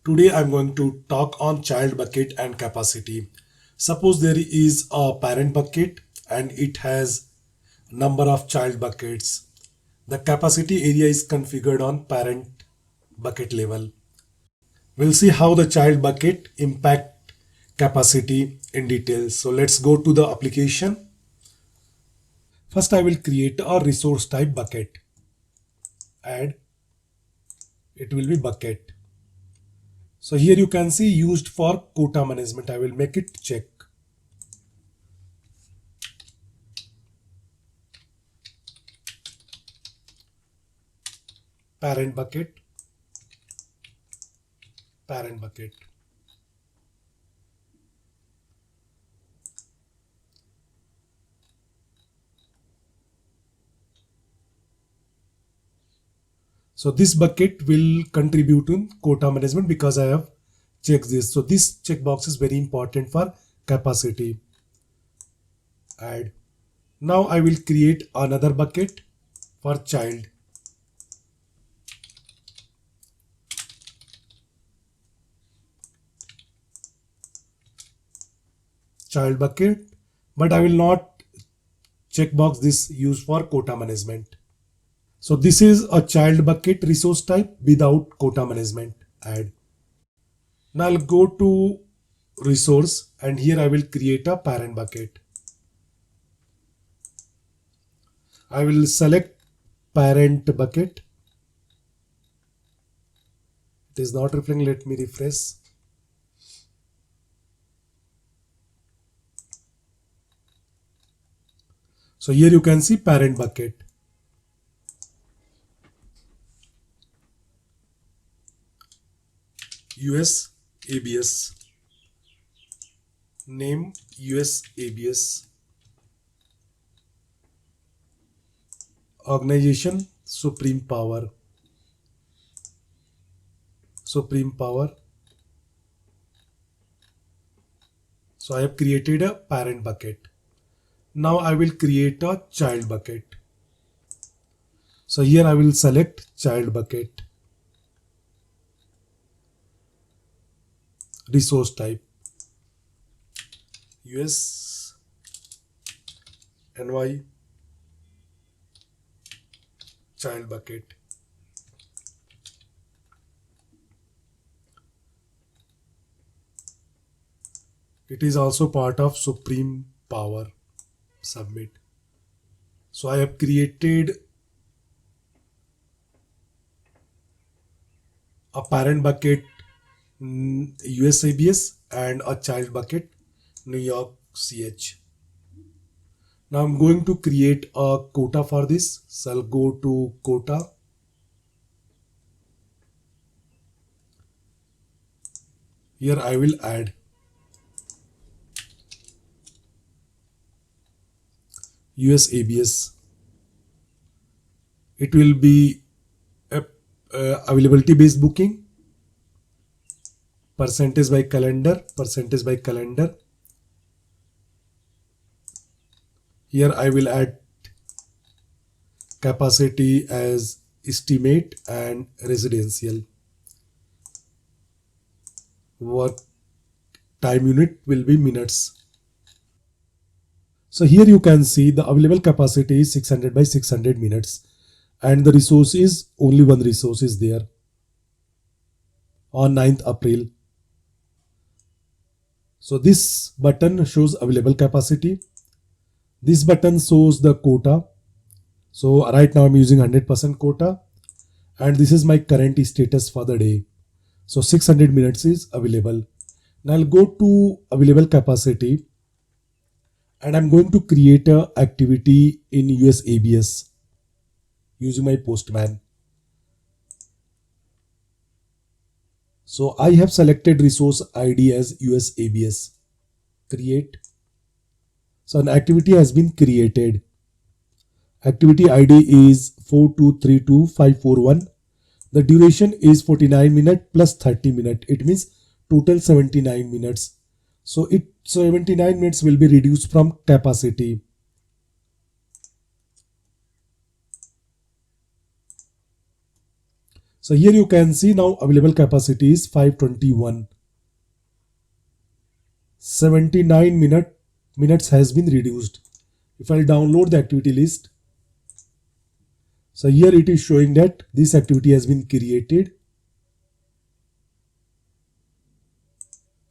Today I'm going to talk on child bucket and capacity. Suppose there is a parent bucket and it has number of child buckets. The capacity area is configured on parent bucket level. We'll see how the child bucket impact capacity in detail. So let's go to the application. First I will create a resource type bucket. Add, it will be bucket. So here you can see used for quota management. I will make it check. Parent bucket, parent bucket. So this bucket will contribute in quota management because I have checked this. So this checkbox is very important for capacity. Add. Now I will create another bucket for child. Child bucket, but I will not checkbox this used for quota management. So this is a child bucket resource type without quota management. Add. Now I'll go to resource and here I will create a parent bucket. I will select parent bucket. It is not reflecting. Let me refresh. So here you can see parent bucket. US ABS. Name US ABS. Organization Supreme Power. Supreme Power. So I have created a parent bucket. Now I will create a child bucket. So here I will select child bucket. Resource type US NY child bucket. It is also part of Supreme Power. Submit. So I have created a parent bucket USABS and a child bucket New York CH. Now I'm going to create a quota for this. So I'll go to quota. Here I will add USABS. It will be a, availability based booking, percentage by calendar, percentage by calendar. Here I will add capacity as estimate and residential. Work time unit will be minutes. So here you can see the available capacity is 600 by 600 minutes and the resource is only one resource is there on 9th April. So this button shows available capacity. This button shows the quota. So right now I'm using 100% quota and this is my current status for the day. So 600 minutes is available. Now I'll go to available capacity and I'm going to create a activity in USABS using my Postman. So I have selected resource ID as USABS. Create. So an activity has been created. Activity ID is 4232541. The duration is 49 minutes plus 30 minutes. It means total 79 minutes. So 79 minutes will be reduced from capacity. So here you can see now available capacity is 521. 79 minutes has been reduced. If I download the activity list, so here it is showing that this activity has been created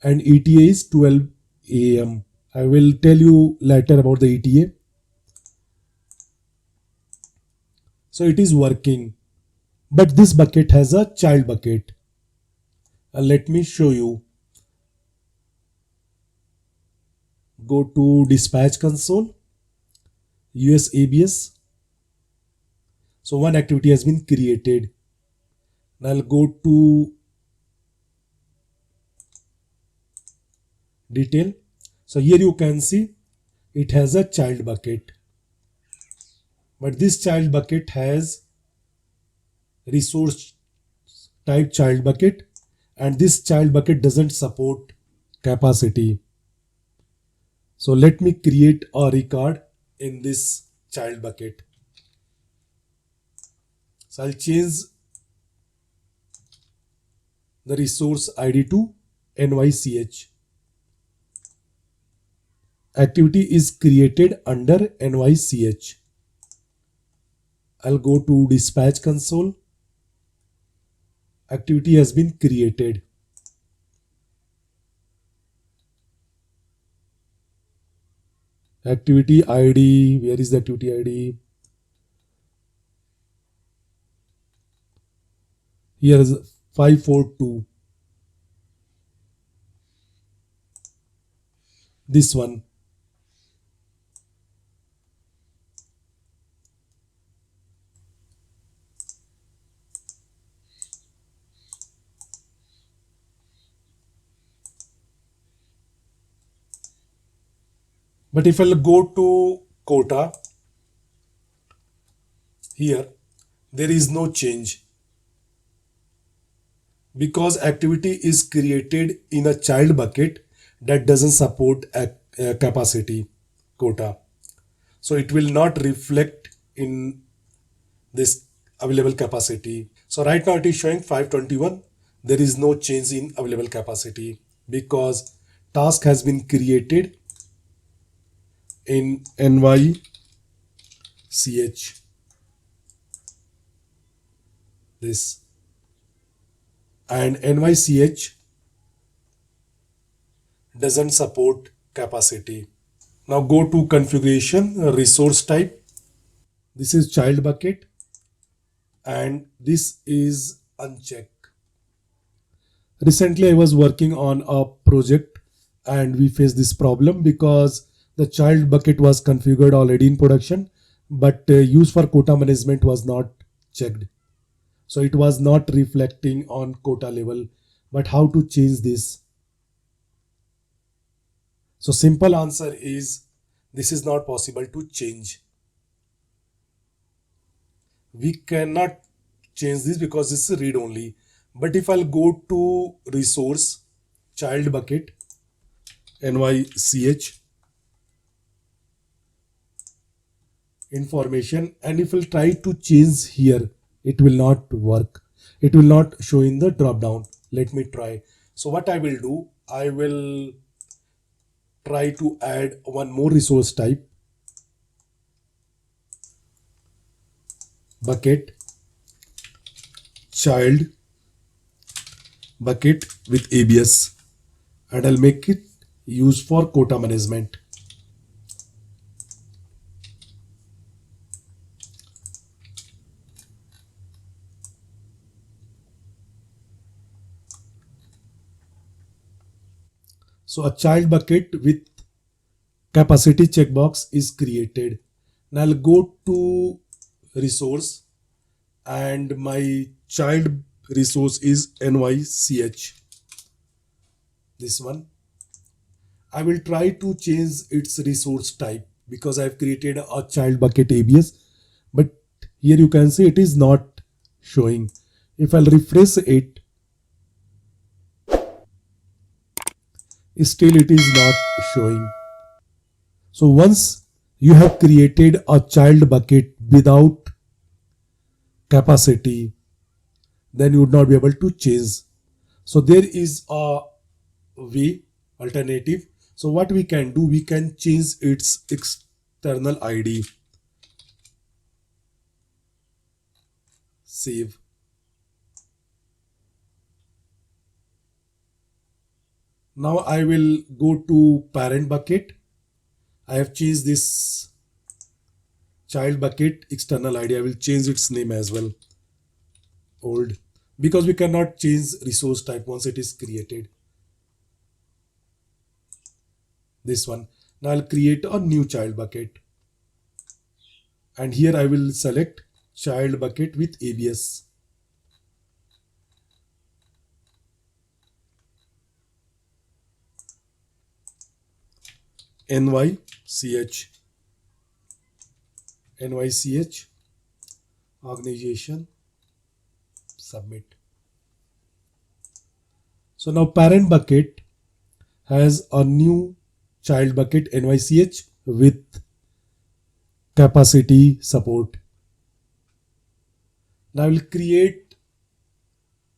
and ETA is 12 a.m. I will tell you later about the ETA. So it is working, but this bucket has a child bucket. Let me show you. Go to dispatch console, USABS. So one activity has been created. Now I'll go to detail. So here you can see it has a child bucket, but this child bucket has resource type child bucket, and this child bucket doesn't support capacity. So let me create a record in this child bucket. So I'll change the resource ID to NYCH. Activity is created under NYCH. I'll go to dispatch console. Activity has been created. Activity ID, where is the activity ID? Here is 542. This one. But if I'll go to quota, here there is no change because activity is created in a child bucket that doesn't support a capacity quota. So it will not reflect in this available capacity. So right now it is showing 521. There is no change in available capacity because task has been created in NYCH. This and NYCH doesn't support capacity. Now go to configuration, resource type. This is child bucket and this is uncheck. Recently I was working on a project and we faced this problem because the child bucket was configured already in production, but use for quota management was not checked. So it was not reflecting on quota level. But how to change this? So simple answer is this is not possible to change. We cannot change this because this is read only. But if I'll go to resource, child bucket, NYCH, information, and if we'll try to change here, it will not work. It will not show in the drop down. Let me try. So what I will do, I will try to add one more resource type, bucket, child bucket with ABS, and I'll make it used for quota management. So a child bucket with capacity checkbox is created. Now I'll go to resource and my child resource is NYCH. This one. I will try to change its resource type because I've created a child bucket ABS, but here you can see it is not showing. If I'll refresh it, still it is not showing. So once you have created a child bucket without capacity, then you would not be able to change. So there is a way alternative. So what we can do, we can change its external ID. Save. Now I will go to parent bucket. I have changed this child bucket external ID. I will change its name as well. Old. Because we cannot change resource type once it is created. This one. Now I'll create a new child bucket. And here I will select child bucket with ABS. NYCH. NYCH. Organization. Submit. So now parent bucket has a new child bucket NYCH with capacity support. Now I will create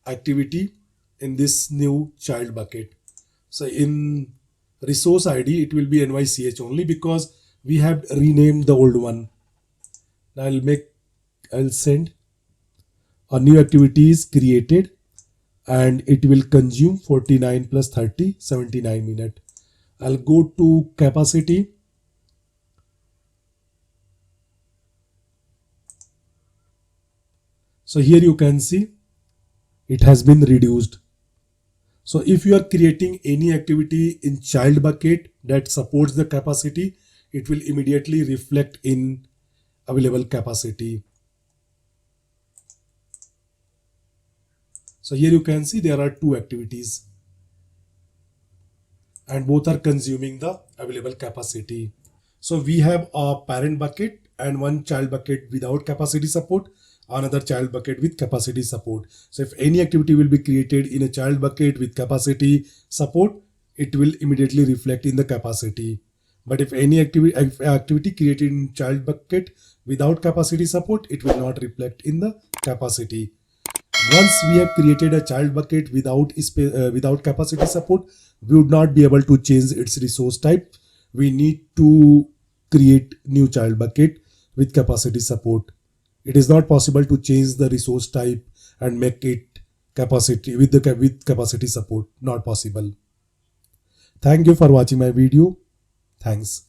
activity in this new child bucket. So in resource ID, it will be NYCH only because we have renamed the old one. Now I'll send a new activity is created and it will consume 49 plus 30, 79 minutes. I'll go to capacity. So here you can see it has been reduced. So if you are creating any activity in child bucket that supports the capacity, it will immediately reflect in available capacity. So here you can see there are two activities and both are consuming the available capacity. So we have a parent bucket and one child bucket without capacity support, another child bucket with capacity support. So if any activity will be created in a child bucket with capacity support, it will immediately reflect in the capacity. But if any activity created in child bucket without capacity support, it will not reflect in the capacity. Once we have created a child bucket without capacity support, we would not be able to change its resource type. We need to create new child bucket with capacity support. It is not possible to change the resource type and make it capacity with capacity support. Not possible. Thank you for watching my video. Thanks.